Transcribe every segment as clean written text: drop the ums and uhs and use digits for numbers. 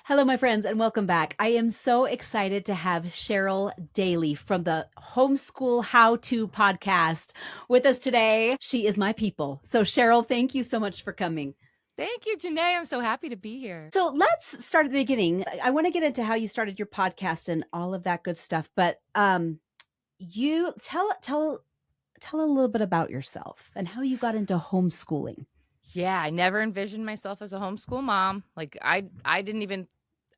Hello, my friends, and welcome back. I am so excited to have Cheryl Daley from the Homeschool How To Podcast with us today. She is my people. So, Cheryl, thank you so much for coming. Thank you, Janae. I'm so happy to be here. So, let's start at the beginning. I want to get into how you started your podcast and all of that good stuff, but you tell a little bit about yourself and how you got into homeschooling. Yeah, I never envisioned myself as a homeschool mom. Like I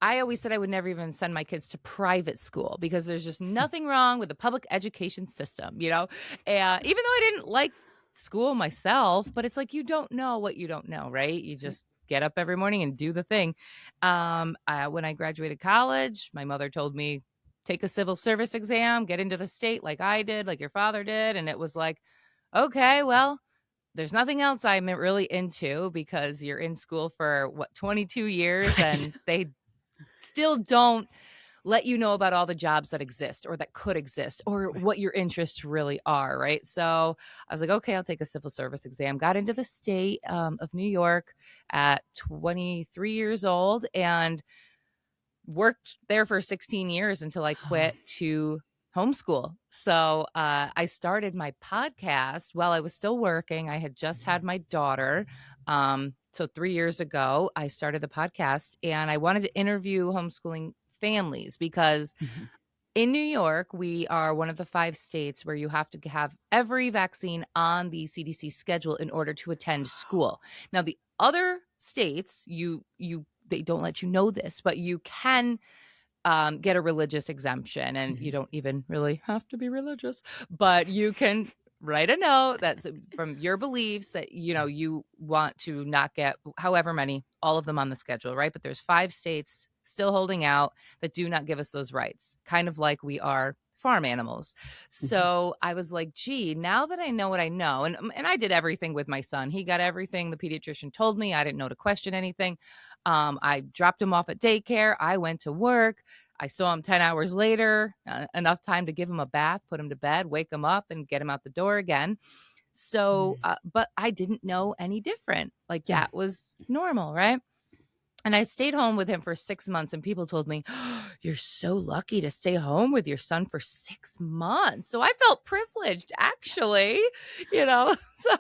always said I would never even send my kids to private school because there's just nothing wrong with the public education system, And even though I didn't like school myself, but it's like you don't know what you don't know, right? You just get up every morning and do the thing. When I graduated college, my mother told me, take a civil service exam, get into the state like I did, like your father did. And it was like, okay, well, there's nothing else I'm really into because you're in school for 22 years and they still don't let you know about all the jobs that exist or that could exist or what your interests really are, right? So I was like, okay, I'll take a civil service exam. Got into the state of New York at 23 years old and worked there for 16 years until I quit to homeschool. So I started my podcast while I was still working. I had just had my daughter. So 3 years ago, I started the podcast and I wanted to interview homeschooling families because in New York, we are one of the 5 states where you have to have every vaccine on the CDC schedule in order to attend school. Now, the other states, they don't let you know this, but you can get a religious exemption and you don't even really have to be religious, but you can write a note that's from your beliefs that, you want to not get however many, all of them on the schedule, right? But there's 5 states still holding out that do not give us those rights, kind of like we are farm animals. So I was like, gee, now that I know what I know, and I did everything with my son. He got everything the pediatrician told me. I didn't know to question anything. I dropped him off at daycare. I went to work. I saw him 10 hours later, enough time to give him a bath, put him to bed, wake him up, and get him out the door again. So, but I didn't know any different. Like that was normal, right? And I stayed home with him for 6 months and people told me, oh, you're so lucky to stay home with your son for 6 months. So I felt privileged, actually, So,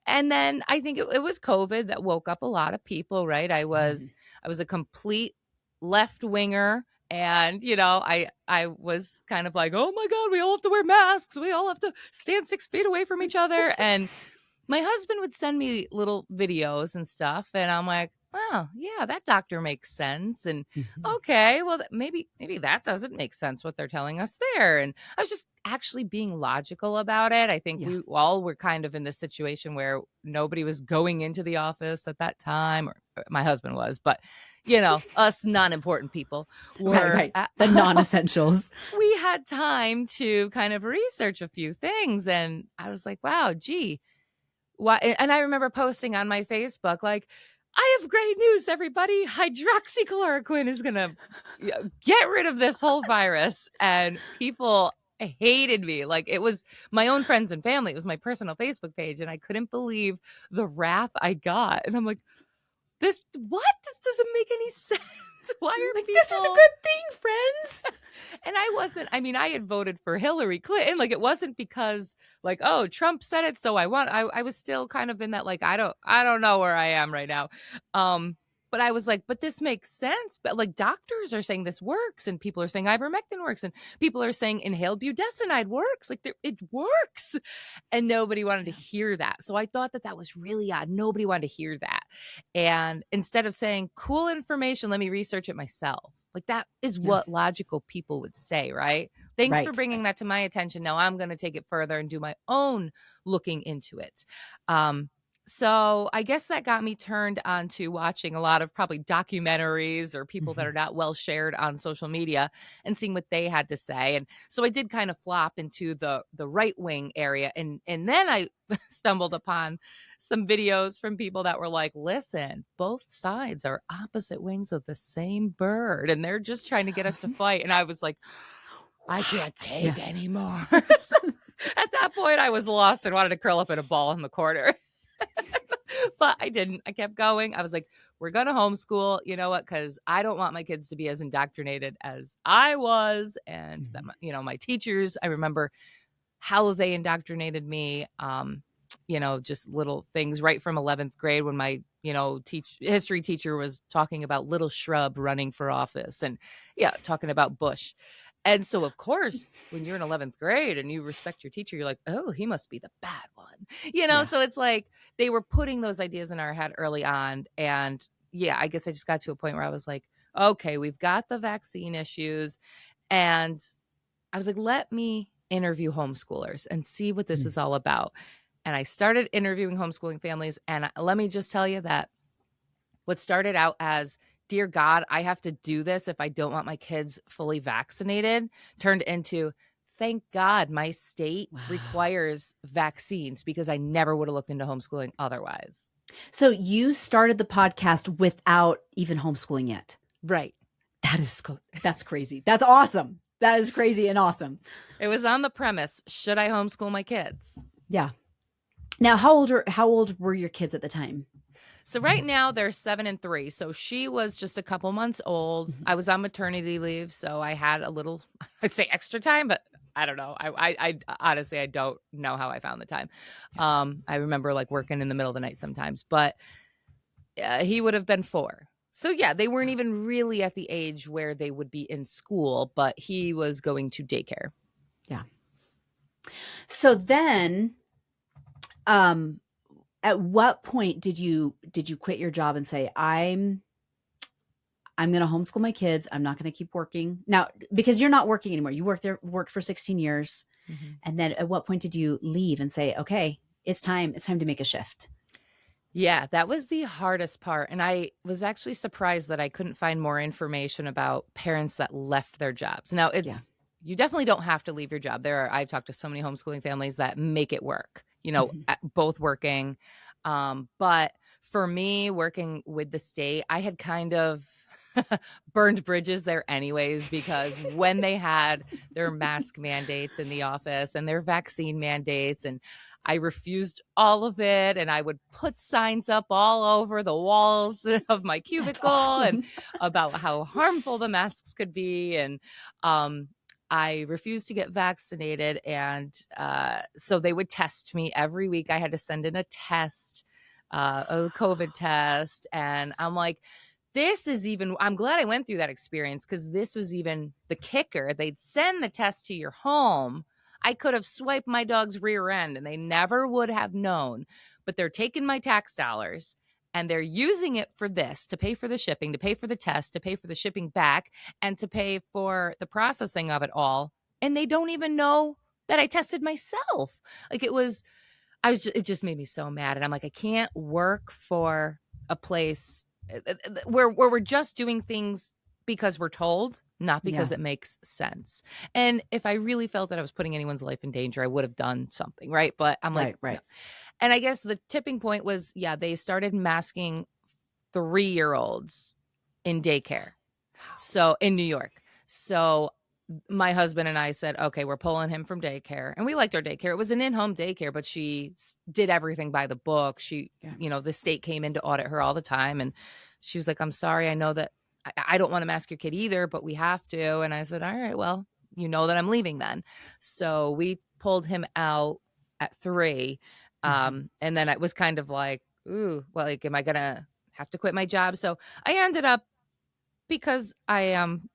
and then I think it was COVID that woke up a lot of people, right? I was a complete left winger. And, I was kind of like, oh my God, we all have to wear masks. We all have to stand 6 feet away from each other. And my husband would send me little videos and stuff. And I'm like, oh, yeah, that doctor makes sense. And okay, well, maybe that doesn't make sense what they're telling us there. And I was just actually being logical about it. I think we all were kind of in this situation where nobody was going into the office at that time, or my husband was, but us non-important people were the non-essentials. We had time to kind of research a few things. And I was like, wow, gee. Why? And I remember posting on my Facebook, like, I have great news, everybody. Hydroxychloroquine is going to get rid of this whole virus. And people hated me. Like, it was my own friends and family. It was my personal Facebook page. And I couldn't believe the wrath I got. And I'm like, This doesn't make any sense. Why are like, people... This is a good thing, friends. And I had voted for Hillary Clinton. Like, it wasn't because like, oh, Trump said it, so I was still kind of in that, like, I don't know where I am right now. But I was like, but this makes sense. But like, doctors are saying this works, and people are saying ivermectin works, and people are saying inhaled budesonide works. Like, it works. And nobody wanted to hear that. So I thought that was really odd. Nobody wanted to hear that. And instead of saying cool information, let me research it myself. Like, that is what logical people would say, right? Thanks for bringing that to my attention. Now I'm going to take it further and do my own looking into it. So I guess that got me turned on to watching a lot of probably documentaries or people that are not well shared on social media and seeing what they had to say. And so I did kind of flop into the right wing area. And then I stumbled upon some videos from people that were like, listen, both sides are opposite wings of the same bird, and they're just trying to get us to fight. And I was like, I can't take anymore. So at that point, I was lost and wanted to curl up in a ball in the corner. But I didn't. I kept going. I was like, we're going to homeschool. You know what? Because I don't want my kids to be as indoctrinated as I was. And that, my teachers, I remember how they indoctrinated me. Just little things right from 11th grade when my, history teacher was talking about little shrub running for office and talking about Bush. And so, of course, when you're in 11th grade and you respect your teacher, you're like, oh, he must be the bad one. So it's like they were putting those ideas in our head early on. And I guess I just got to a point where I was like, okay, we've got the vaccine issues. And I was like, let me interview homeschoolers and see what this is all about. And I started interviewing homeschooling families. And let me just tell you that what started out as, dear God, I have to do this if I don't want my kids fully vaccinated, turned into, thank God my state requires vaccines, because I never would have looked into homeschooling otherwise. So you started the podcast without even homeschooling yet. Right. That's crazy. That's awesome. That is crazy and awesome. It was on the premise, should I homeschool my kids? Yeah. Now, how old were your kids at the time? So right now they're 7 and 3. So she was just a couple months old. I was on maternity leave, so I had a little, I'd say extra time, but I don't know. I honestly, I don't know how I found the time. I remember like working in the middle of the night sometimes, but he would have been 4. So they weren't even really at the age where they would be in school, but he was going to daycare. Yeah. So then, at what point did you quit your job and say, I'm going to homeschool my kids. I'm not going to keep working now, because you're not working anymore. You worked for 16 years. Mm-hmm. And then at what point did you leave and say, okay, it's time to make a shift? Yeah, that was the hardest part. And I was actually surprised that I couldn't find more information about parents that left their jobs. Now you definitely don't have to leave your job. I've talked to so many homeschooling families that make it work, both working. But for me, working with the state, I had kind of burned bridges there anyways, because when they had their mask mandates in the office and their vaccine mandates, and I refused all of it, and I would put signs up all over the walls of my cubicle and about how harmful the masks could be. And I refused to get vaccinated. And so they would test me every week. I had to send in a test, a COVID test. And I'm like, I'm glad I went through that experience, because this was even the kicker. They'd send the test to your home. I could have swiped my dog's rear end and they never would have known, but they're taking my tax dollars and they're using it for this, to pay for the shipping, to pay for the test, to pay for the shipping back, and to pay for the processing of it all. And they don't even know that I tested myself. Like it just made me so mad. And I'm like, I can't work for a place where we're just doing things because we're told, not because it makes sense. And if I really felt that I was putting anyone's life in danger, I would have done something, right? But I'm like, right. No. And I guess the tipping point was, they started masking 3-year-olds in daycare. So in New York. So my husband and I said, okay, we're pulling him from daycare. And we liked our daycare. It was an in-home daycare, but she did everything by the book. She, the state came in to audit her all the time. And she was like, I'm sorry, I know that I don't want to mask your kid either, but we have to. And I said, all right, well, you know that I'm leaving then. So we pulled him out at 3. And then it was kind of like, ooh, well, like, am I going to have to quit my job? So I ended up, because I am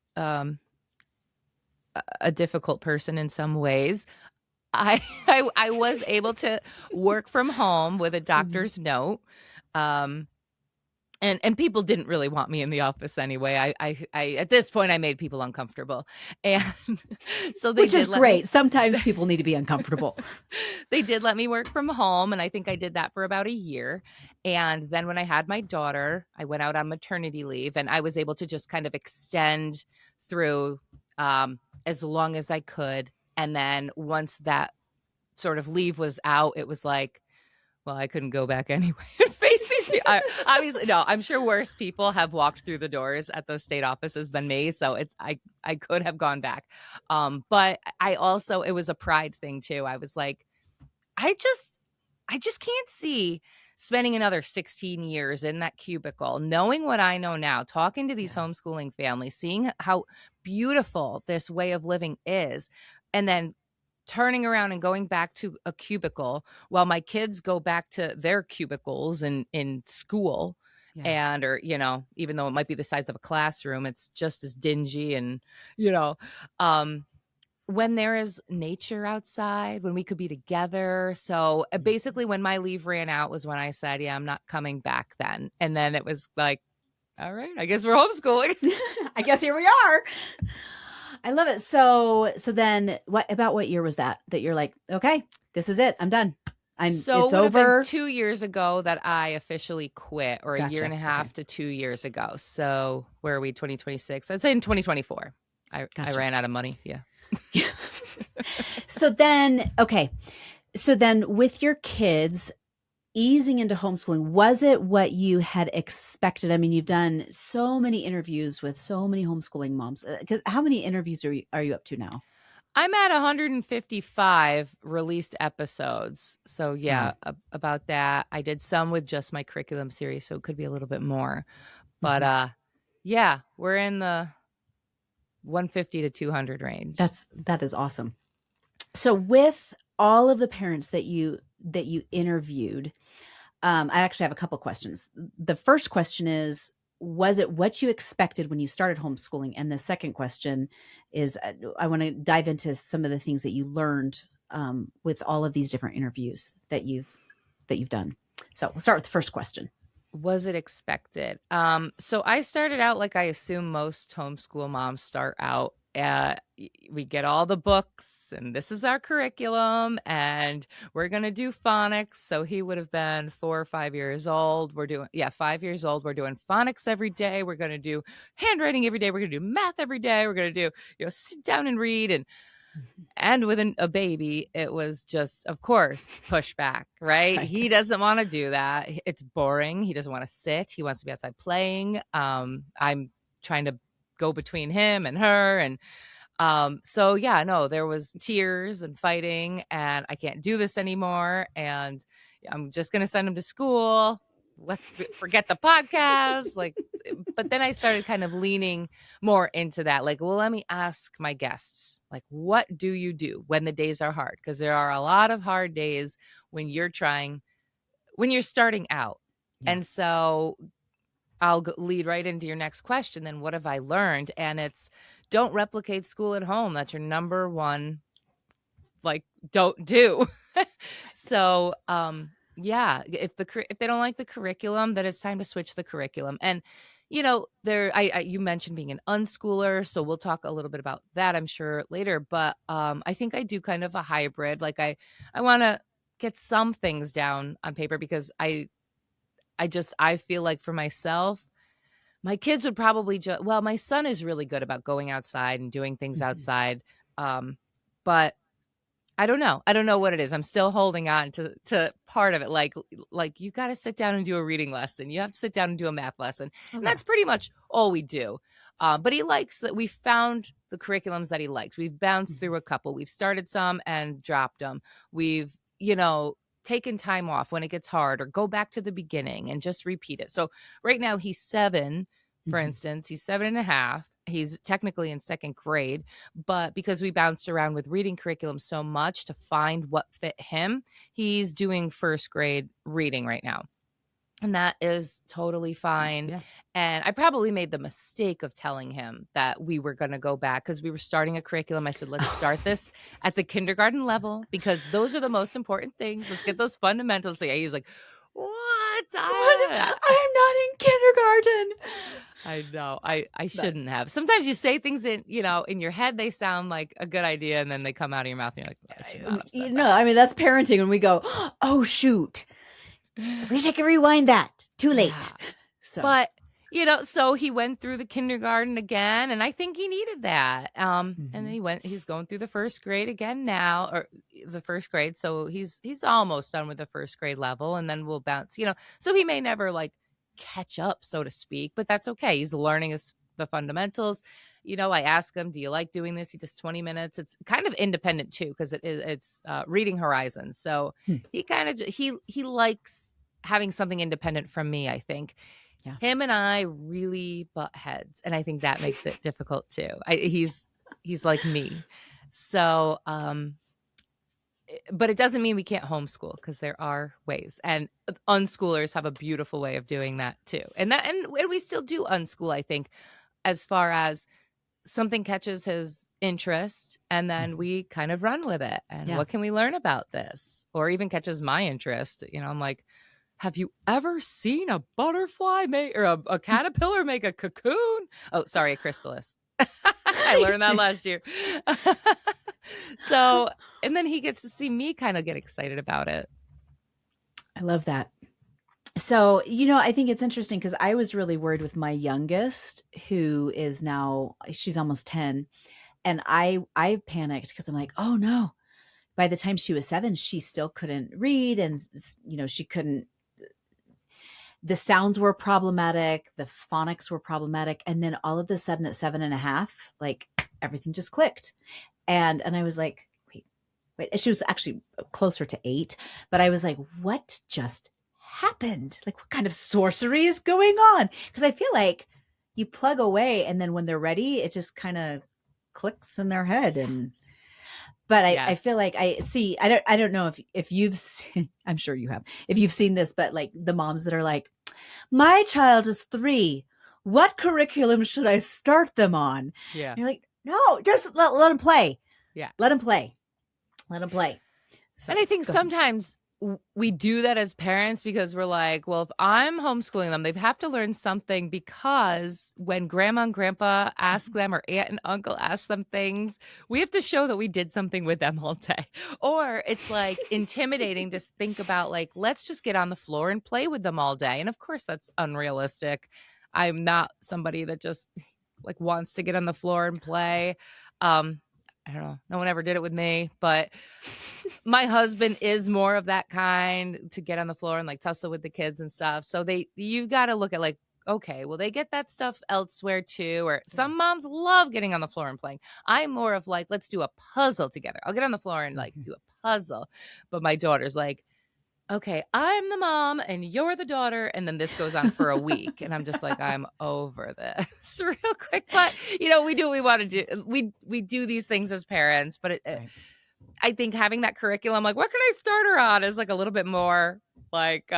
a difficult person in some ways, I was able to work from home with a doctor's note. And people didn't really want me in the office anyway. I at this point I made people uncomfortable, and so which is great. Sometimes people need to be uncomfortable. They did let me work from home, and I think I did that for about a year. And then when I had my daughter, I went out on maternity leave, and I was able to just kind of extend through as long as I could. And then once that sort of leave was out, it was like, well, I couldn't go back anyway and face these people. Obviously, no, I'm sure worse people have walked through the doors at those state offices than me. So I could have gone back. But I also, it was a pride thing too. I was like, I just can't see spending another 16 years in that cubicle, knowing what I know now, talking to these homeschooling families, seeing how beautiful this way of living is, and then turning around and going back to a cubicle while my kids go back to their cubicles in school. And, or, even though it might be the size of a classroom, it's just as dingy and, when there is nature outside, when we could be together. So basically when my leave ran out was when I said, I'm not coming back then. And then it was like, all right, I guess we're homeschooling. I guess here we are. I love it. So then what year was that you're like, okay, this is it. I'm done. It's over. 2 years ago that I officially quit, or a year and a half to 2 years ago. So where are we? 2026. I'd say in 2024. I ran out of money. Yeah. So then with your kids easing into homeschooling, was it what you had expected? I mean, you've done so many interviews with so many homeschooling moms. Because how many interviews are you up to now? I'm at 155 released episodes. So about that. I did some with just my curriculum series, so it could be a little bit more. But we're in the 150 to 200 range. That is awesome. So with all of the parents that you interviewed, I actually have a couple questions. The first question is, was it what you expected when you started homeschooling? And the second question is, I want to dive into some of the things that you learned with all of these different interviews that you've done. So we'll start with the first question. Was it expected? So I started out like I assume most homeschool moms start out. We get all the books, and this is our curriculum, and we're going to do phonics. So he would have been 4 or 5 years old. 5 years old. We're doing phonics every day. We're going to do handwriting every day. We're going to do math every day. We're going to do, sit down and read. And with a baby, it was just, of course, pushback, right? He doesn't want to do that. It's boring. He doesn't want to sit. He wants to be outside playing. I'm trying to go between him and her. And there was tears and fighting, and I can't do this anymore. And I'm just going to send him to school. Let's forget the podcast. But then I started kind of leaning more into that. Like, well, let me ask my guests, like, what do you do when the days are hard? Because there are a lot of hard days when you're starting out. Yeah. And so I'll lead right into your next question. Then what have I learned? And it's, don't replicate school at home. That's your number one, don't do. So, if they don't like the curriculum, then it's time to switch the curriculum. And you mentioned being an unschooler, so we'll talk a little bit about that, I'm sure, later. But I think I do kind of a hybrid. Like I want to get some things down on paper, because I feel like for myself, my kids would probably my son is really good about going outside and doing things outside. But I don't know. I don't know what it is. I'm still holding on to part of it. Like you got to sit down and do a reading lesson. You have to sit down and do a math lesson. Okay. And that's pretty much all we do. But he likes that. We found the curriculums that he likes. We've bounced through a couple. We've started some and dropped them. We've, taken time off when it gets hard, or go back to the beginning and just repeat it. So right now he's 7. For instance, he's 7.5. He's technically in 2nd grade, but because we bounced around with reading curriculum so much to find what fit him, he's doing 1st grade reading right now. And that is totally fine. Yeah. And I probably made the mistake of telling him that we were going to go back, because we were starting a curriculum. I said, let's start this at the kindergarten level, because those are the most important things. Let's get those fundamentals. So he's like, what? I'm not in kindergarten. I know. I shouldn't have. Sometimes you say things in your head, they sound like a good idea, and then they come out of your mouth and you're like, I should not have said that. I mean, that's parenting when we go, oh, shoot. Wish I could rewind that. Too late. Yeah. So. But, so he went through the kindergarten again, and I think he needed that. And then he's going through the 1st grade again now, or the 1st grade. So he's almost done with the 1st grade level, and then we'll bounce, so he may never catch up, so to speak, but that's okay. He's learning the fundamentals. I ask him, do you like doing this? He does 20 minutes. It's kind of independent too, because it's reading horizons. So he kind of, he likes having something independent from me, I think. Yeah. Him and I really butt heads, and I think that makes it difficult too. He's like me. So, but it doesn't mean we can't homeschool, because there are ways, and unschoolers have a beautiful way of doing that too. And we still do unschool, I think, as far as something catches his interest and then we kind of run with it. And what can we learn about this? Or even catches my interest. I'm like, have you ever seen a butterfly make, or a caterpillar make a cocoon? Oh, sorry, a chrysalis. I learned that last year. So, and then he gets to see me kind of get excited about it. I love that. So, I think it's interesting because I was really worried with my youngest, who is now, she's almost 10. And I panicked because I'm like, oh no, by the time she was 7, she still couldn't read. And, she couldn't, the sounds were problematic. The phonics were problematic. And then all of a sudden at 7.5, like everything just clicked. And I was like, wait, she was actually closer to 8, but I was like, what just happened? Like, what kind of sorcery is going on? Because I feel like you plug away and then when they're ready, it just kind of clicks in their head. But I feel like I don't know if you've seen, I'm sure you have, if you've seen this, but like the moms that are like, my child is 3. What curriculum should I start them on? Yeah. And you're like, no, just let them play. Yeah. Let them play. Let them play. So, and I think sometimes we do that as parents because we're like, well, if I'm homeschooling them, they have to learn something, because when grandma and grandpa ask them, or aunt and uncle ask them things, we have to show that we did something with them all day. Or it's like intimidating to think about, like, let's just get on the floor and play with them all day. And of course that's unrealistic. I'm not somebody that just like wants to get on the floor and play. I don't know. No one ever did it with me, but my husband is more of that kind, to get on the floor and like tussle with the kids and stuff. So you got to look at like, okay, well, they get that stuff elsewhere too. Or some moms love getting on the floor and playing. I'm more of like, let's do a puzzle together. I'll get on the floor and like do a puzzle. But my daughter's like, okay, I'm the mom and you're the daughter. And then this goes on for a week. And I'm just like, I'm over this real quick. But, we do what we want to do. We do these things as parents. But I think having that curriculum, like, what can I start her on, is like a little bit more like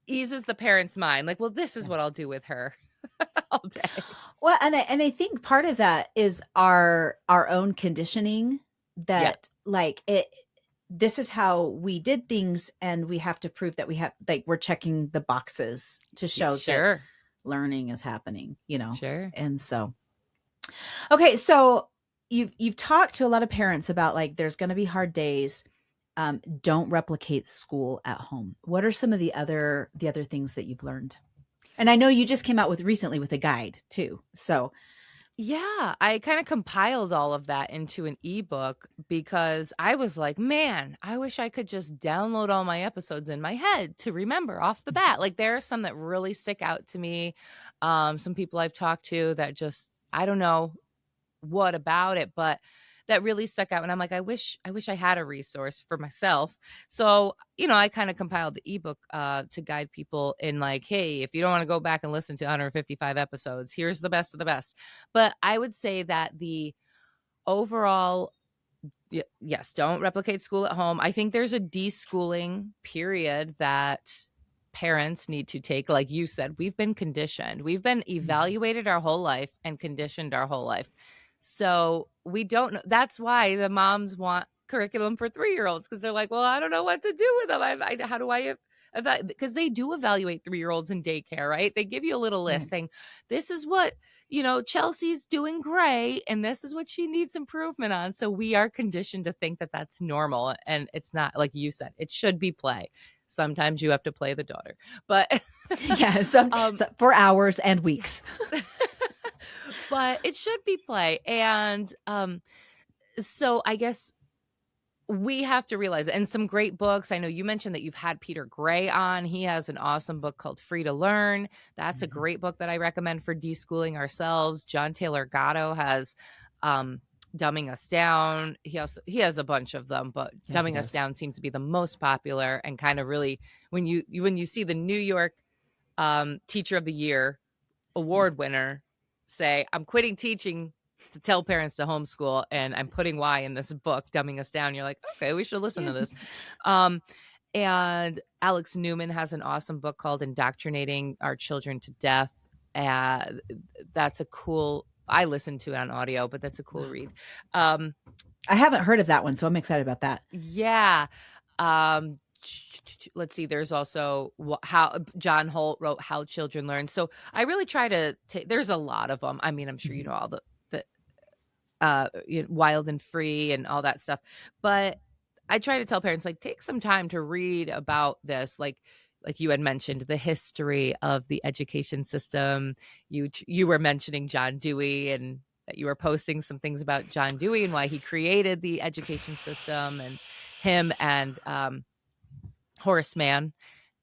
eases the parent's mind. Like, well, this is what I'll do with her all day. Well, and I think part of that is our own conditioning, that like this is how we did things, and we have to prove that we have, like, we're checking the boxes to show that learning is happening, Sure. And so, okay. So you've talked to a lot of parents about, like, there's going to be hard days. Don't replicate school at home. What are some of the other things that you've learned? And I know you just came out recently with a guide too. So yeah, I kind of compiled all of that into an ebook, because I was like, man, I wish I could just download all my episodes in my head to remember off the bat. Like, there are some that really stick out to me. Some people I've talked to that just, I don't know what about it, but that really stuck out. And I'm like, I wish I had a resource for myself. So, I kind of compiled the ebook to guide people in, like, hey, if you don't want to go back and listen to 155 episodes, here's the best of the best. But I would say that the overall, yes, don't replicate school at home. I think there's a deschooling period that parents need to take. Like you said, we've been conditioned. We've been evaluated our whole life and conditioned our whole life. So we don't know. That's why the moms want curriculum for 3-year-olds, because they're like, well, I don't know what to do with them. How do I because they do evaluate 3-year-olds in daycare, right? They give you a little list saying, this is what, Chelsea's doing great, and this is what she needs improvement on. So we are conditioned to think that that's normal. And it's not, like you said, it should be play. Sometimes you have to play the daughter, but for hours and weeks. But it should be play. And so I guess we have to realize it. And some great books. I know you mentioned that you've had Peter Gray on. He has an awesome book called Free to Learn. That's a great book that I recommend for deschooling ourselves. John Taylor Gatto has Dumbing Us Down. He has a bunch of them, but Yeah, he Dumbing Us does. Down seems to be the most popular, and kind of really when you see the New York Teacher of the Year award winner say, I'm quitting teaching to tell parents to homeschool, and I'm putting why in this book, Dumbing Us Down. You're like, okay, we should listen to this. And Alex Newman has an awesome book called Indoctrinating Our Children to Death. That's a cool, I listened to it on audio, but that's a cool read. I haven't heard of that one, so I'm excited about that. Yeah. Let's see. There's also how John Holt wrote How Children Learn. So I really try to take, there's a lot of them. I mean, I'm sure you know all the Wild and Free and all that stuff, but I try to tell parents, like, take some time to read about this, like you had mentioned, the history of the education system. You were mentioning John Dewey, and that you were posting some things about John Dewey and why he created the education system, and him and Horace Mann,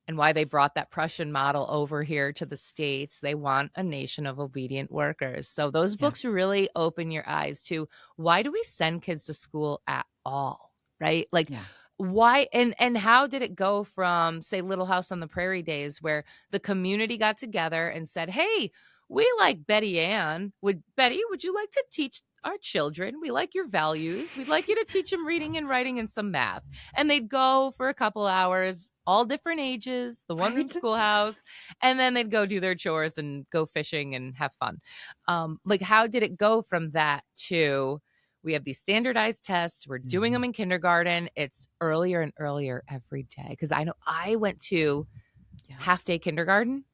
and why they brought that Prussian model over here to the States. They want a nation of obedient workers. So those books really open your eyes to, why do we send kids to school at all? Right? Like, why and how did it go from, say, Little House on the Prairie days, where the community got together and said, hey, we like Betty Ann. Would you like to teach our children? We like your values. We'd like you to teach them reading and writing and some math. And they'd go for a couple hours, all different ages, the one room schoolhouse, and then they'd go do their chores and go fishing and have fun. Like, how did it go from that to, we have these standardized tests, we're doing them in kindergarten, it's earlier and earlier every day? Because I know I went to half-day kindergarten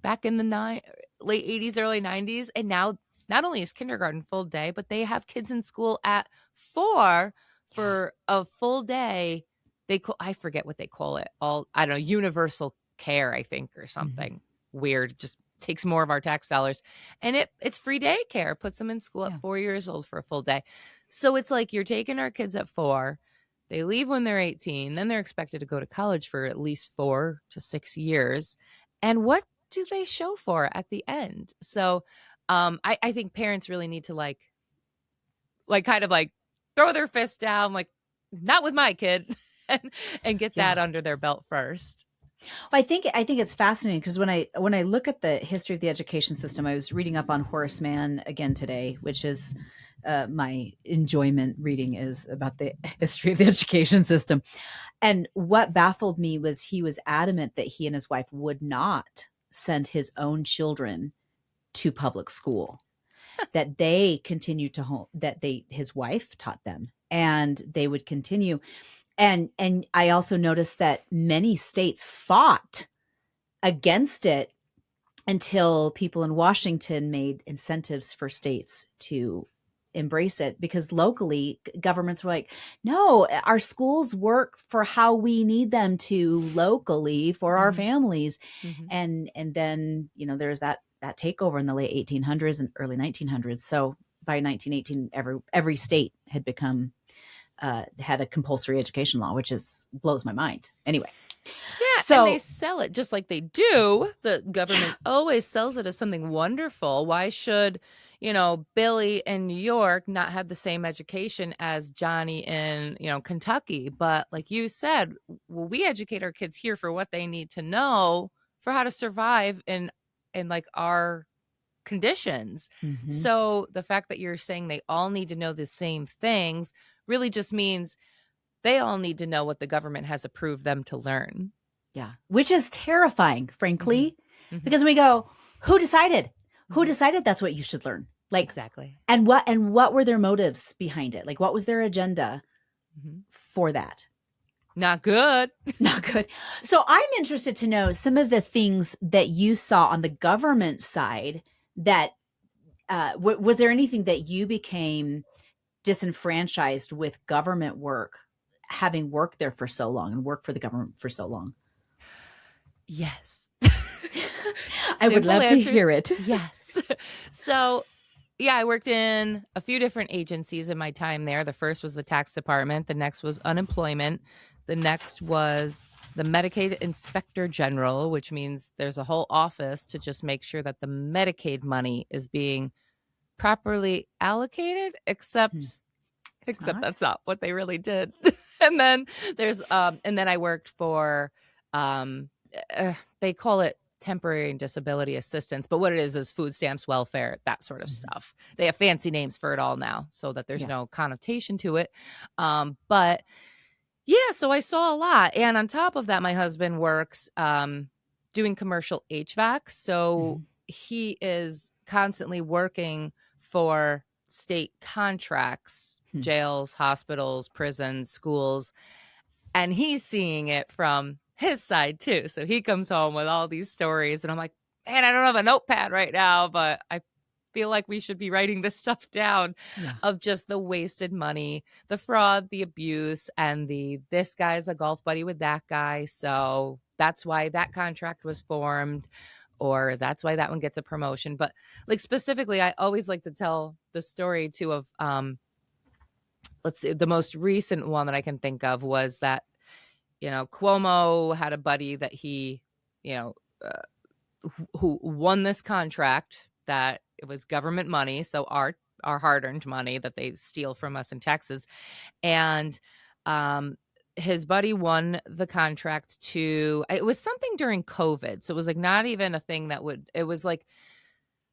back in the late 80s, early 90s. And now not only is kindergarten full day, but they have kids in school at 4 for a full day. I forget what they call it. I don't know, universal care, I think, or something weird. Just takes more of our tax dollars. And it's free daycare, puts them in school at 4 years old for a full day. So it's like, you're taking our kids at 4. They leave when they're 18. Then they're expected to go to college for at least 4 to 6 years. And what do they show for at the end? So I think parents really need to like kind of like throw their fist down, like, not with my kid, and get that under their belt first. Well, I think it's fascinating, because when I look at the history of the education system, I was reading up on Horace Mann again today, which is my enjoyment reading is about the history of the education system. And what baffled me was he was adamant that he and his wife would not send his own children to public school, that they continued to his wife taught them, and they would continue. And I also noticed that many states fought against it until people in Washington made incentives for states to embrace it, because locally governments were like, no, our schools work for how we need them to locally for our families. And then, there's that takeover in the late 1800s and early 1900s. So by 1918, every state had become had a compulsory education law, which blows my mind. Anyway. Yeah, so, and they sell it just like they do. The government always sells it as something wonderful. Why should, Billy in New York not have the same education as Johnny in, Kentucky? But like you said, well, we educate our kids here for what they need to know for how to survive in like our conditions. So the fact that you're saying they all need to know the same things really just means they all need to know what the government has approved them to learn. Yeah. Which is terrifying, frankly, because we go, who decided? Who decided that's what you should learn? Like, exactly. And what were their motives behind it? Like, what was their agenda for that? Not good. Not good. So I'm interested to know some of the things that you saw on the government side that, was there anything that you became disenfranchised with government work, having worked there for so long and worked for the government for so long? Yes. I would love to hear it. Yes. So, yeah, I worked in a few different agencies in my time there. The first was the tax department. The next was unemployment. The next was the Medicaid Inspector General, which means there's a whole office to just make sure that the Medicaid money is being properly allocated, Hmm. except Not? that's not what they really did. And then and then I worked for, um, they call it temporary and disability assistance, but what it is food stamps, welfare, that sort of stuff. They have fancy names for it all now so that there's Yeah. no connotation to it. But yeah, so I saw a lot. And on top of that, my husband works doing commercial HVAC. So he is constantly working for state contracts, jails, hospitals, prisons, schools, and he's seeing it from his side too. So he comes home with all these stories, and I'm like, man, I don't have a notepad right now, but I feel like we should be writing this stuff down of just the wasted money, the fraud, the abuse, and this guy's a golf buddy with that guy. So that's why that contract was formed, or that's why that one gets a promotion. But like specifically, I always like to tell the story too of, let's see, the most recent one that I can think of was that, Cuomo had a buddy that he, who won this contract that it was government money. So our hard-earned money that they steal from us in Texas. And his buddy won the contract it was something during COVID. So it was like not even a thing it was like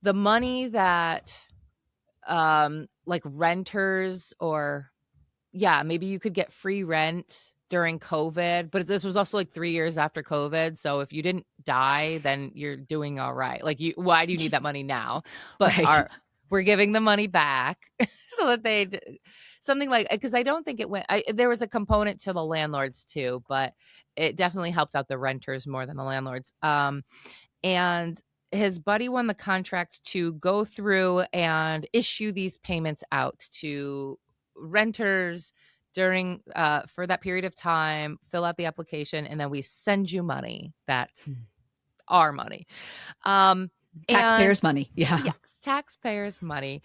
the money that like renters maybe you could get free rent during COVID, but this was also like 3 years after COVID. So if you didn't die, then you're doing all right. Like why do you need that money now? But we're giving the money back so that something like, because I don't think it went, there was a component to the landlords too, but it definitely helped out the renters more than the landlords. And his buddy won the contract to go through and issue these payments out to renters during for that period of time, fill out the application, and then we send you money. That's our money. Taxpayers' money. Yeah. Yes, taxpayers' money.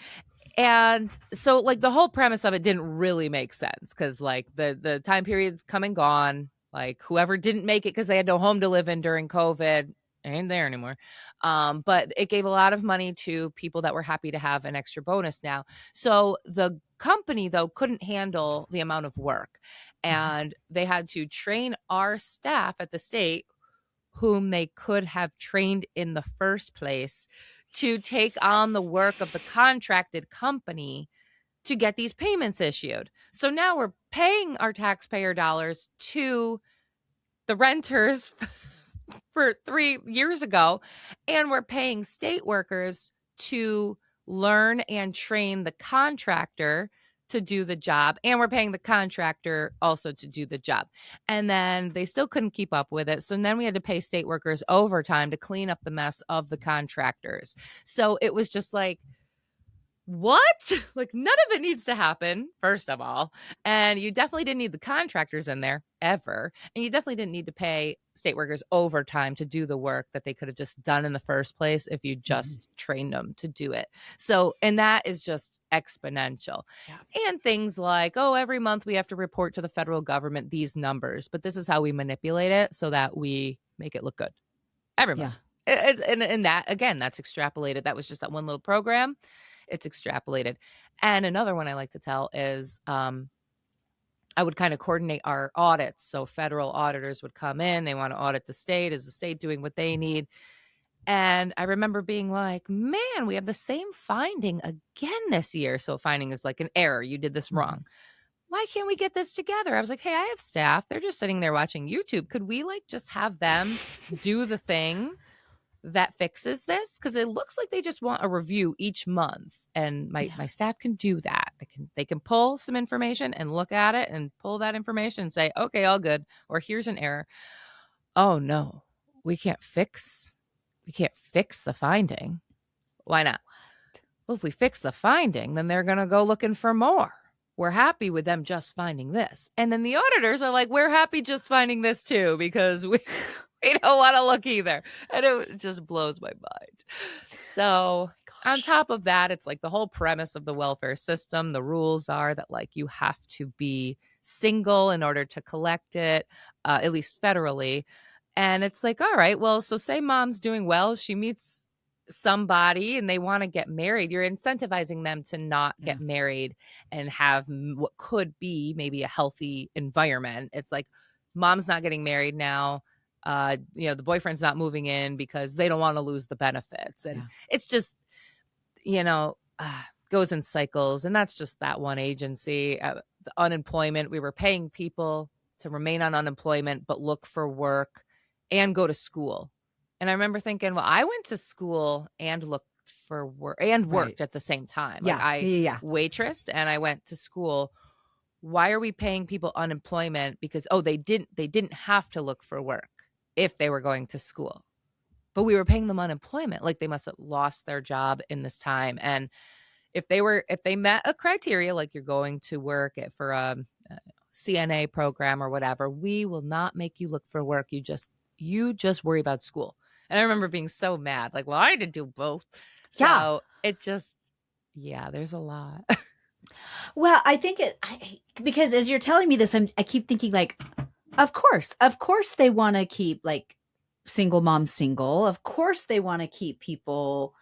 And so like the whole premise of it didn't really make sense because like the time period's come and gone. Like whoever didn't make it because they had no home to live in during COVID ain't there anymore. But it gave a lot of money to people that were happy to have an extra bonus now. So the company, though, couldn't handle the amount of work. And they had to train our staff at the state, whom they could have trained in the first place, to take on the work of the contracted company to get these payments issued. So now we're paying our taxpayer dollars to the renters for 3 years ago, and we're paying state workers to learn and train the contractor to do the job, and we're paying the contractor also to do the job. And then they still couldn't keep up with it. So then we had to pay state workers overtime to clean up the mess of the contractors. So it was just like, what? Like none of it needs to happen, first of all. And you definitely didn't need the contractors in there ever. And you definitely didn't need to pay state workers overtime to do the work that they could have just done in the first place if you just trained them to do it. So, and that is just exponential. Yeah. And things like, every month we have to report to the federal government these numbers, but this is how we manipulate it so that we make it look good every month. Yeah. And that, again, that's extrapolated. That was just that one little program. It's extrapolated. And another one I like to tell is I would kind of coordinate our audits. So federal auditors would come in. They want to audit the state. Is the state doing what they need? And I remember being like, man, we have the same finding again this year. So finding is like an error. You did this wrong. Why can't we get this together? I was like, hey, I have staff. They're just sitting there watching YouTube. Could we like just have them do the thing that fixes this? Because it looks like they just want a review each month, and my staff can do that. They can pull some information and look at it and pull that information and say, okay, all good, or here's an error. Oh no, we can't fix the finding. Why not? Well, if we fix the finding, then they're gonna go looking for more. We're happy with them just finding this, and then the auditors are like, we're happy just finding this too, because we don't want to look either. And it just blows my mind. So on top of that, it's like the whole premise of the welfare system. The rules are that like you have to be single in order to collect it, at least federally. And it's like, all right, well, so say mom's doing well. She meets somebody and they want to get married, you're incentivizing them to not get married and have what could be maybe a healthy environment. It's like, mom's not getting married now. The boyfriend's not moving in because they don't want to lose the benefits. And it's just, goes in cycles. And that's just that one agency. The unemployment, we were paying people to remain on unemployment, but look for work and go to school. And I remember thinking, well, I went to school and looked for work and worked at the same time. Like I waitressed and I went to school. Why are we paying people unemployment? Because, they didn't have to look for work if they were going to school, but we were paying them unemployment. Like they must have lost their job in this time. And if they met a criteria, like you're going to work for a CNA program or whatever, we will not make you look for work. You just worry about school. And I remember being so mad, like, well, I had to do both. So it just, there's a lot. Well, I think because as you're telling me this, I keep thinking like, of course they want to keep like single moms single. Of course they want to keep people,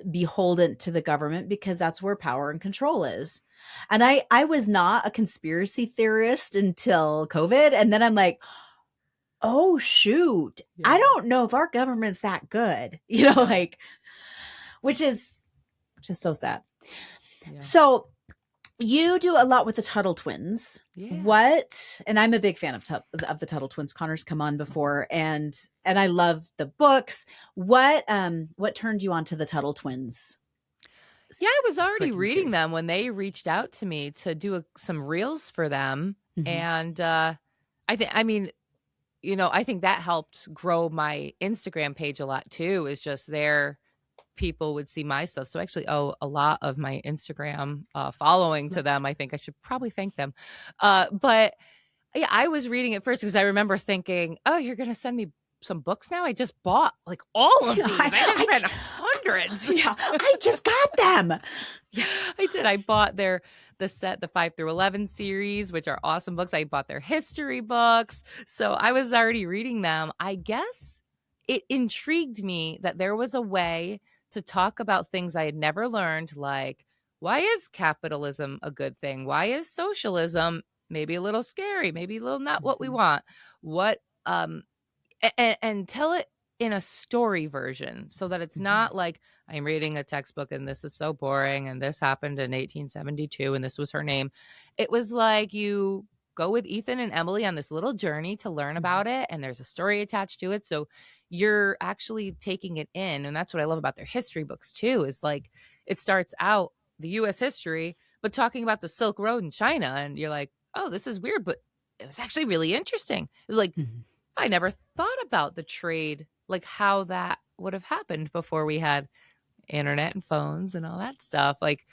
beholden to the government because that's where power and control is. And I was not a conspiracy theorist until COVID. And then I'm like, oh, shoot. I don't know if our government's that good, which is so sad. Yeah. So you do a lot with the Tuttle Twins. Yeah. And I'm a big fan of the Tuttle Twins. Connor's come on before and I love the books. What turned you on to the Tuttle Twins? Yeah, I was already reading them when they reached out to me to do some reels for them. Mm-hmm. And I think that helped grow my Instagram page a lot too, is just people would see my stuff. So I actually owe a lot of my Instagram following to them. I think I should probably thank them. But yeah, I was reading it first because I remember thinking, oh, you're going to send me some books now? I just bought like all of these. I just spent hundreds. Yeah, I just got them. Yeah, I did. I bought the 5 through 11 series, which are awesome books. I bought their history books. So I was already reading them. I guess it intrigued me that there was a way to talk about things I had never learned, like, why is capitalism a good thing? Why is socialism maybe a little scary, maybe a little not what we want? And tell it in a story version so that it's not like I'm reading a textbook and this is so boring and this happened in 1872 and this was her name. It was like you go with Ethan and Emily on this little journey to learn about it, and there's a story attached to it. So you're actually taking it in. And that's what I love about their history books too, is like it starts out the US history, but talking about the Silk Road in China. And you're like, oh, this is weird, but it was actually really interesting. It was like, I never thought about the trade, like how that would have happened before we had internet and phones and all that stuff. Like,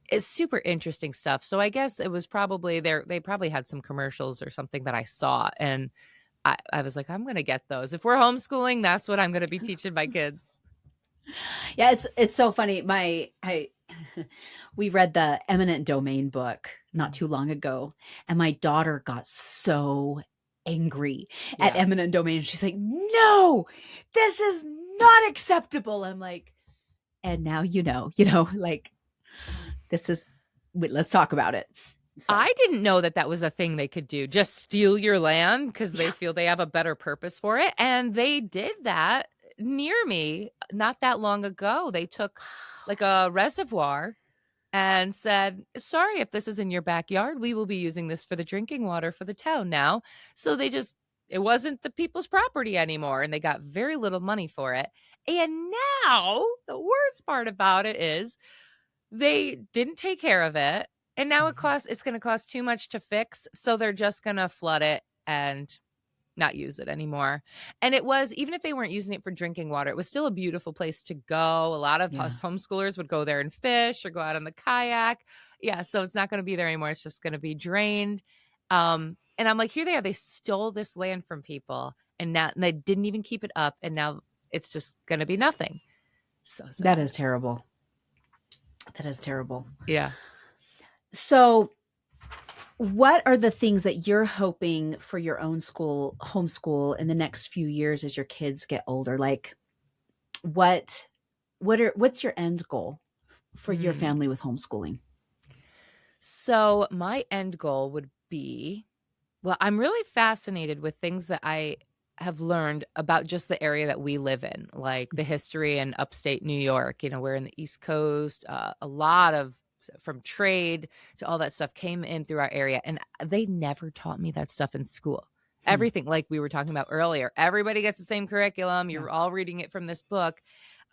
it's super interesting stuff. So I guess it was probably they probably had some commercials or something that I saw. And I was like, I'm going to get those. If we're homeschooling, that's what I'm going to be teaching my kids. Yeah, it's so funny. We read the Eminent Domain book not too long ago, and my daughter got so angry at Eminent Domain. She's like, no, this is not acceptable. I'm like, and now like let's talk about it. So. I didn't know that was a thing they could do. Just steal your land because they feel they have a better purpose for it. And they did that near me not that long ago. They took like a reservoir and said, sorry, if this is in your backyard, we will be using this for the drinking water for the town now. So it wasn't the people's property anymore. And they got very little money for it. And now the worst part about it is they didn't take care of it. And now it's going to cost too much to fix. So they're just going to flood it and not use it anymore. And it was, even if they weren't using it for drinking water, it was still a beautiful place to go. A lot of us homeschoolers would go there and fish or go out on the kayak. Yeah. So it's not going to be there anymore. It's just going to be drained. And I'm like, here they are. They stole this land from people and they didn't even keep it up. And now it's just going to be nothing. So sad. That is terrible. That is terrible. Yeah. So what are the things that you're hoping for your own homeschool in the next few years as your kids get older? Like, what's your end goal for your Mm. family with homeschooling? So my end goal would be, well, I'm really fascinated with things that I have learned about just the area that we live in, like the history in upstate New York. We're in the East Coast. A lot of from trade to all that stuff came in through our area, and they never taught me that stuff in school. Everything, like we were talking about earlier, everybody gets the same curriculum. You're all reading it from this book.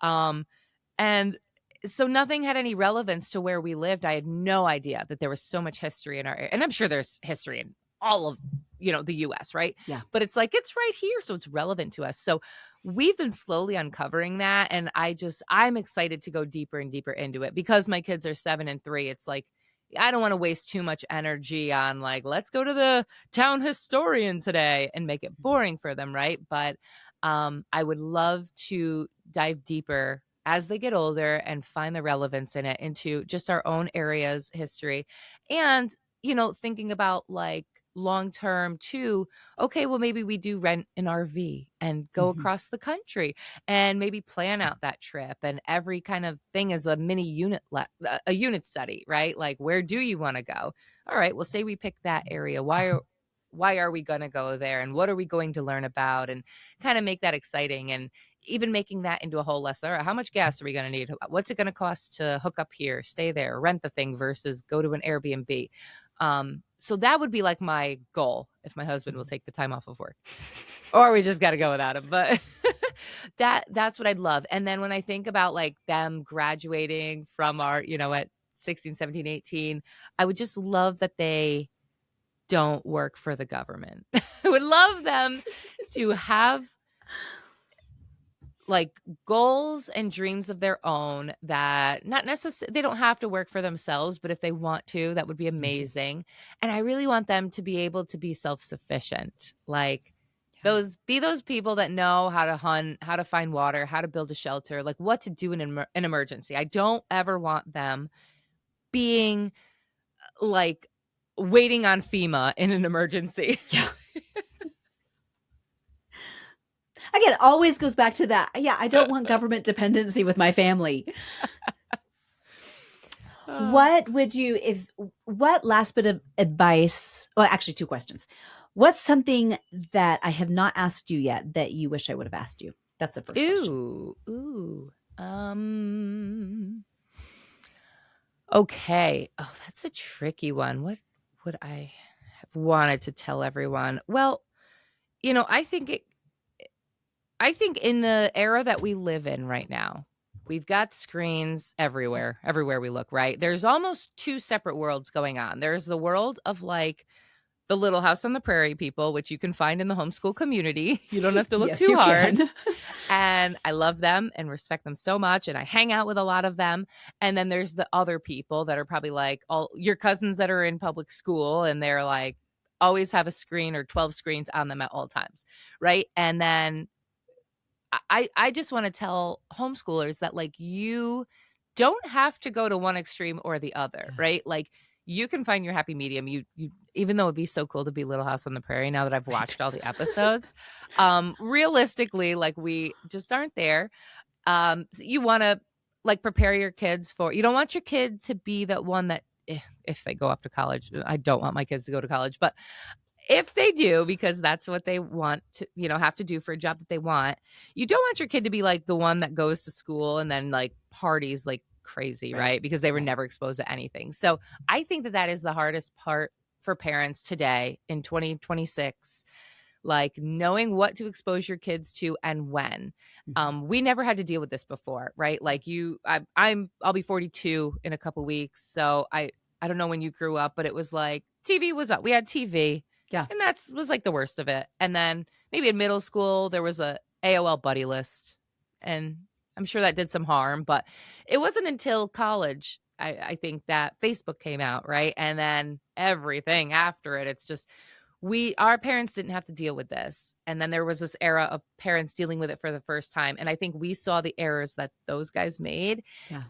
And so nothing had any relevance to where we lived. I had no idea that there was so much history in our area. And I'm sure there's history in all of, the US, right? Yeah. But it's like, it's right here. So it's relevant to us. So we've been slowly uncovering that. And I'm excited to go deeper and deeper into it because my kids are 7 and 3. It's like, I don't want to waste too much energy on like, let's go to the town historian today and make it boring for them. Right. But I would love to dive deeper as they get older and find the relevance in it into just our own area's history. And, thinking about like long term too, okay, well, maybe we do rent an RV and go across the country and maybe plan out that trip. And every kind of thing is a mini unit, a unit study, right? Like, where do you want to go? All right, well, say we pick that area. Why are we going to go there? And what are we going to learn about? And kind of make that exciting. And even making that into a whole lesson. All right, how much gas are we going to need? What's it going to cost to hook up here, stay there, rent the thing versus go to an Airbnb? So that would be like my goal if my husband will take the time off of work, or we just got to go without him. But that's what I'd love. And then when I think about like them graduating from our, at 16, 17, 18, I would just love that they don't work for the government. I would love them to have like goals and dreams of their own that not necessarily, they don't have to work for themselves, but if they want to, that would be amazing. And I really want them to be able to be self-sufficient. Like those people that know how to hunt, how to find water, how to build a shelter, like what to do in an emergency. I don't ever want them being like waiting on FEMA in an emergency. Yeah. Again, it always goes back to that. Yeah, I don't want government dependency with my family. What last bit of advice? Well, actually, 2 questions. What's something that I have not asked you yet that you wish I would have asked you? That's the first question. Okay. Oh, that's a tricky one. What would I have wanted to tell everyone? Well, I think in the era that we live in right now, we've got screens everywhere we look, right? There's almost 2 separate worlds going on. There's the world of like the Little House on the Prairie people, which you can find in the homeschool community. You don't have to look too hard. And I love them and respect them so much. And I hang out with a lot of them. And then there's the other people that are probably like all your cousins that are in public school and they're like always have a screen or 12 screens on them at all times. Right. And then I just want to tell homeschoolers that like you don't have to go to one extreme or the other, right? Like you can find your happy medium. You even though it'd be so cool to be Little House on the Prairie now that I've watched all the episodes, realistically, like we just aren't there. So you want to like prepare your kids for. You don't want your kid to be that one that if they go off to college. I don't want my kids to go to college, but if they do, because that's what they want to, have to do for a job that they want, you don't want your kid to be like the one that goes to school and then like parties like crazy, right? Because they were never exposed to anything. So I think that is the hardest part for parents today in 2026, like knowing what to expose your kids to and when. We never had to deal with this before, right? Like I'll be 42 in a couple weeks. So I don't know when you grew up, but it was like TV was up. We had TV. Yeah. And was like the worst of it. And then maybe in middle school, there was a AOL buddy list. And I'm sure that did some harm. But it wasn't until college, I think, that Facebook came out, right? And then everything after it, it's just our parents didn't have to deal with this. And then there was this era of parents dealing with it for the first time. And I think we saw the errors that those guys made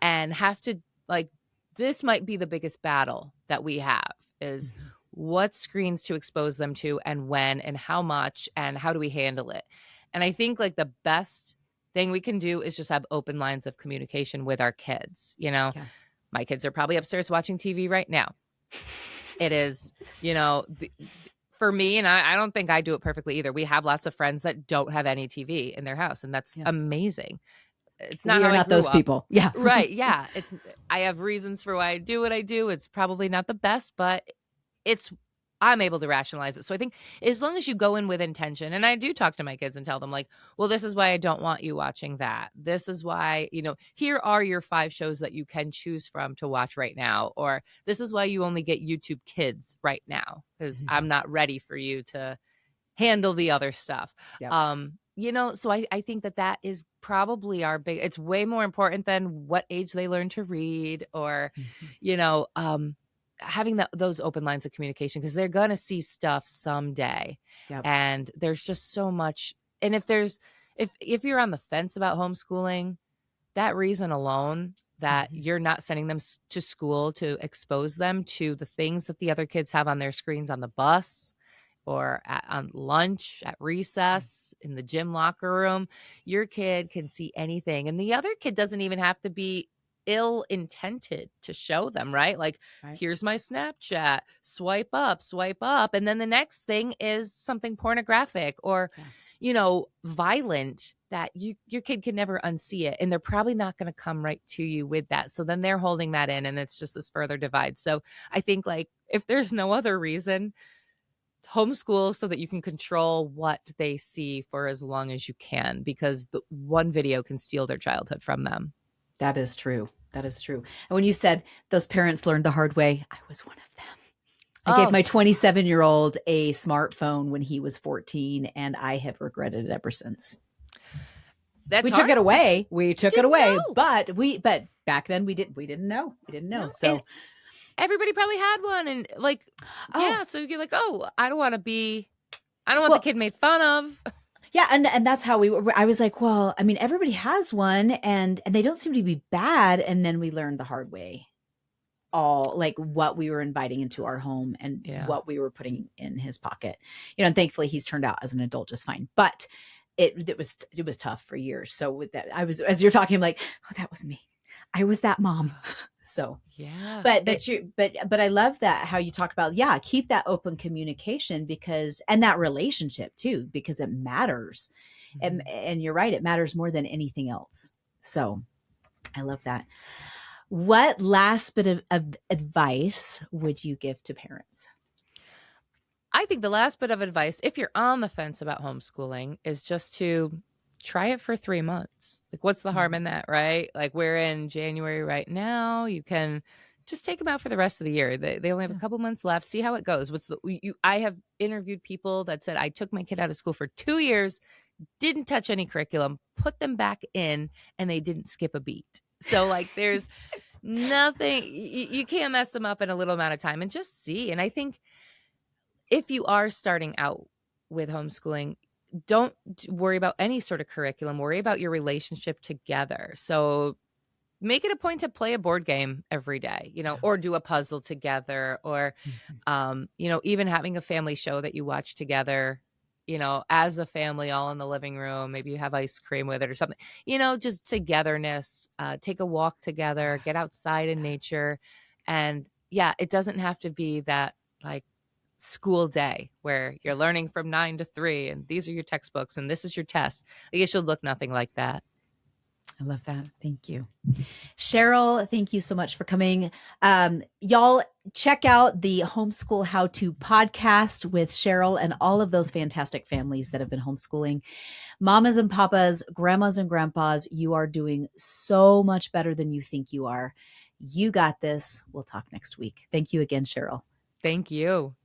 and have to like, this might be the biggest battle that we have is what screens to expose them to and when and how much and how do we handle it. And I think like the best thing we can do is just have open lines of communication with our kids. Yeah. My kids are probably upstairs watching TV right now. It is, for me, and I don't think I do it perfectly either. We have lots of friends that don't have any TV in their house, and that's amazing. It's not we how are I not grew those up. people. Yeah. Right. Yeah. I have reasons for why I do what I do. It's probably not the best, but I'm able to rationalize it. So I think as long as you go in with intention, and I do talk to my kids and tell them like, well, this is why I don't want you watching that. This is why, here are your 5 shows that you can choose from to watch right now. Or this is why you only get YouTube Kids right now, because I'm not ready for you to handle the other stuff. Yep. So I think that is probably it's way more important than what age they learn to read or, having those open lines of communication, because they're going to see stuff someday. Yep. And there's just so much. And if you're on the fence about homeschooling, that reason alone that you're not sending them to school to expose them to the things that the other kids have on their screens on the bus or on lunch, at recess, in the gym locker room, your kid can see anything. And the other kid doesn't even have to be ill-intended to show them, right? Like, here's my Snapchat, swipe up. And then the next thing is something pornographic or, violent that your kid can never unsee it. And they're probably not going to come right to you with that. So then they're holding that in, and it's just this further divide. So I think like if there's no other reason, homeschool so that you can control what they see for as long as you can, because the one video can steal their childhood from them. That is true. And when you said those parents learned the hard way, I was one of them. I gave my 27-year-old a smartphone when he was 14, and I have regretted it ever since. We took it away. But back then we didn't know. No, so everybody probably had one, and like, so you're like, I don't want the kid made fun of. Yeah. And that's how I was like, well, I mean, everybody has one and they don't seem to be bad. And then we learned the hard way, all like what we were inviting into our home and what we were putting in his pocket, and thankfully he's turned out as an adult just fine. But it was tough for years. So with that, as you're talking, I'm like, oh, that was me. I was that mom. So, yeah, but I love that how you talk about, keep that open communication and that relationship too, because it matters. And you're right. It matters more than anything else. So I love that. What last bit of advice would you give to parents? I think the last bit of advice, if you're on the fence about homeschooling, is just to try it for 3 months. Like, what's the harm in that, right? Like, we're in January right now. You can just take them out for the rest of the year. They only have a couple months left. See how it goes. I have interviewed people that said, I took my kid out of school for 2 years, didn't touch any curriculum, put them back in, and they didn't skip a beat. So like, there's nothing, you can't mess them up in a little amount of time, and just see. And I think if you are starting out with homeschooling, don't worry about any sort of curriculum. Worry about your relationship together. So make it a point to play a board game every day, or do a puzzle together, or, even having a family show that you watch together, as a family, all in the living room. Maybe you have ice cream with it or something, just togetherness, take a walk together, get outside in nature. And it doesn't have to be that like school day where you're learning from 9 to 3 and these are your textbooks and this is your test. It should look nothing like that. I love that. Thank you. Cheryl, thank you so much for coming. Y'all check out the Homeschool How To podcast with Cheryl and all of those fantastic families that have been homeschooling. Mamas and papas, grandmas and grandpas, you are doing so much better than you think you are. You got this. We'll talk next week. Thank you again, Cheryl. Thank you.